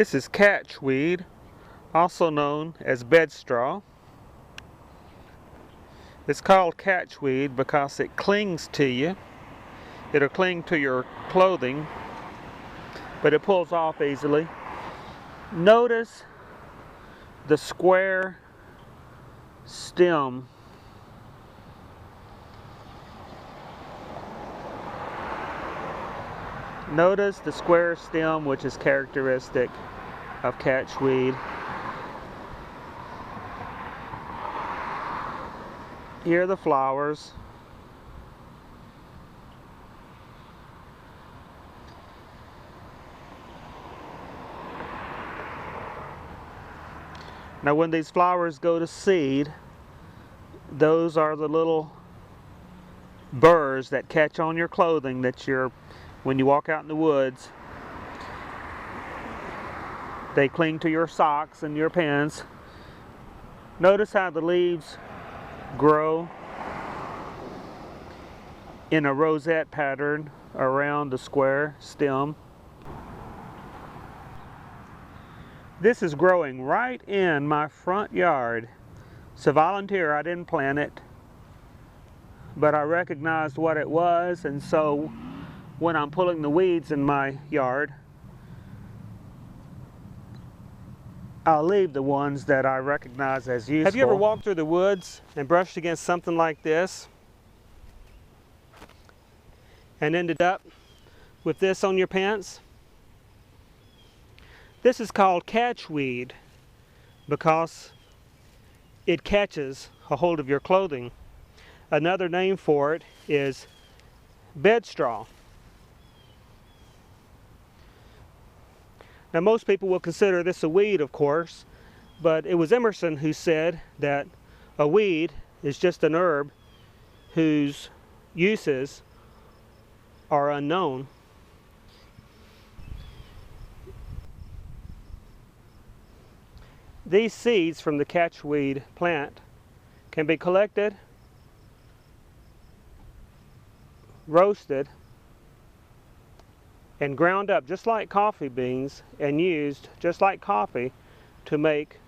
This is catchweed, also known as bedstraw. It's called catchweed because it clings to you. It'll cling to your clothing, but it pulls off easily. Notice the square stem. Notice the square stem, which is characteristic of catchweed. Here are the flowers. Now when these flowers go to seed, those are the little burrs that catch on your clothing that when you walk out in the woods. They cling to your socks and your pants. Notice how the leaves grow in a rosette pattern around the square stem. This is growing right in my front yard. It's a volunteer. I didn't plant it, but I recognized what it was, and so when I'm pulling the weeds in my yard, I'll leave the ones that I recognize as useful. Have you ever walked through the woods and brushed against something like this and ended up with this on your pants? This is called catchweed because it catches a hold of your clothing. Another name for it is bedstraw. Now most people will consider this a weed, of course, but it was Emerson who said that a weed is just an herb whose uses are unknown. These seeds from the catchweed plant can be collected, roasted, and ground up just like coffee beans and used just like coffee to make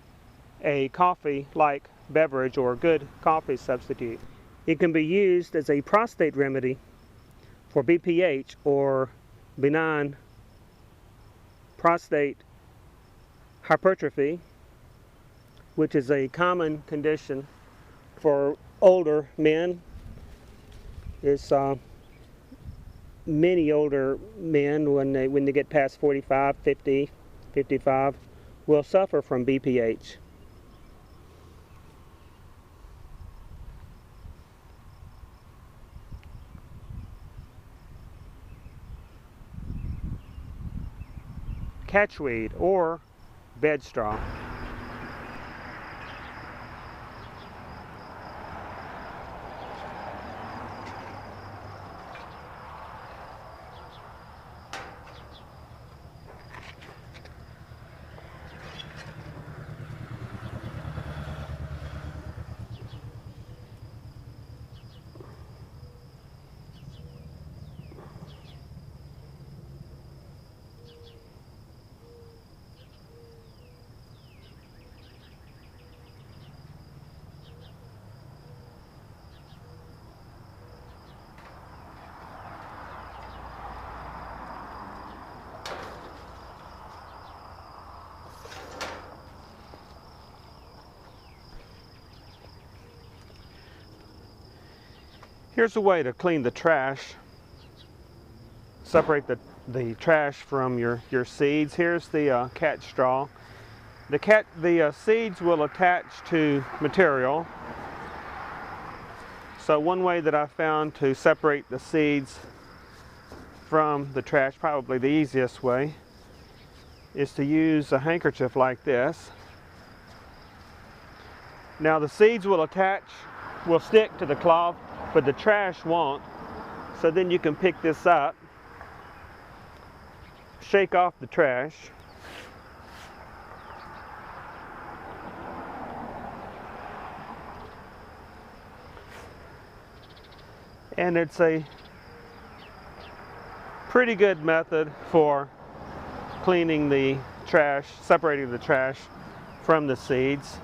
a coffee-like beverage or a good coffee substitute. It can be used as a prostate remedy for BPH or benign prostate hypertrophy, which is a common condition for older men. It's many older men, when they get past 45, 50, 55, will suffer from BPH. Catchweed or bedstraw. Here's a way to clean the trash. Separate the trash from your seeds. Here's the catch straw. The seeds will attach to material. So one way that I found to separate the seeds from the trash, probably the easiest way, is to use a handkerchief like this. Now the seeds will stick to the cloth, but the trash won't. So then you can pick this up, shake off the trash, and it's a pretty good method for cleaning the trash, separating the trash from the seeds.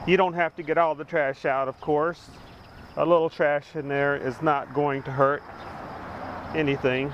You don't have to get all the trash out, of course. A little trash in there is not going to hurt anything.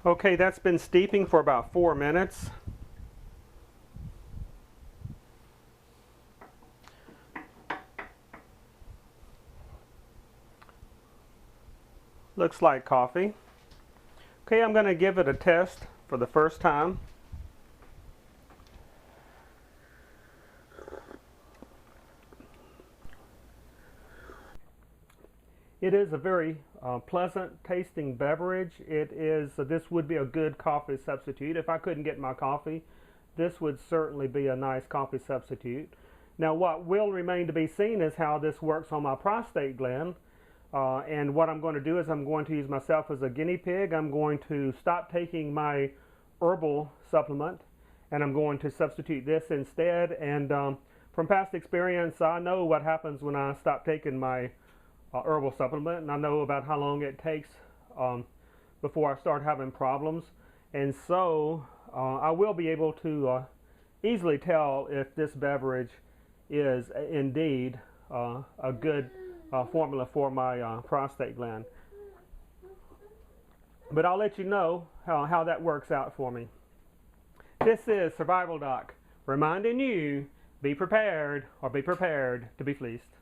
Okay, that's been steeping for about 4 minutes. Looks like coffee. Okay, I'm going to give it a test for the first time. It is a very pleasant tasting beverage. This would be a good coffee substitute. If I couldn't get my coffee, this would certainly be a nice coffee substitute. Now what will remain to be seen is how this works on my prostate gland. And what I'm going to do is I'm going to use myself as a guinea pig. I'm going to stop taking my herbal supplement and I'm going to substitute this instead. And from past experience, I know what happens when I stop taking my herbal supplement, and I know about how long it takes before I start having problems. And so I will be able to easily tell if this beverage is indeed a good formula for my prostate gland. But I'll let you know how that works out for me. This is Survival Doc reminding you, be prepared or be prepared to be fleeced.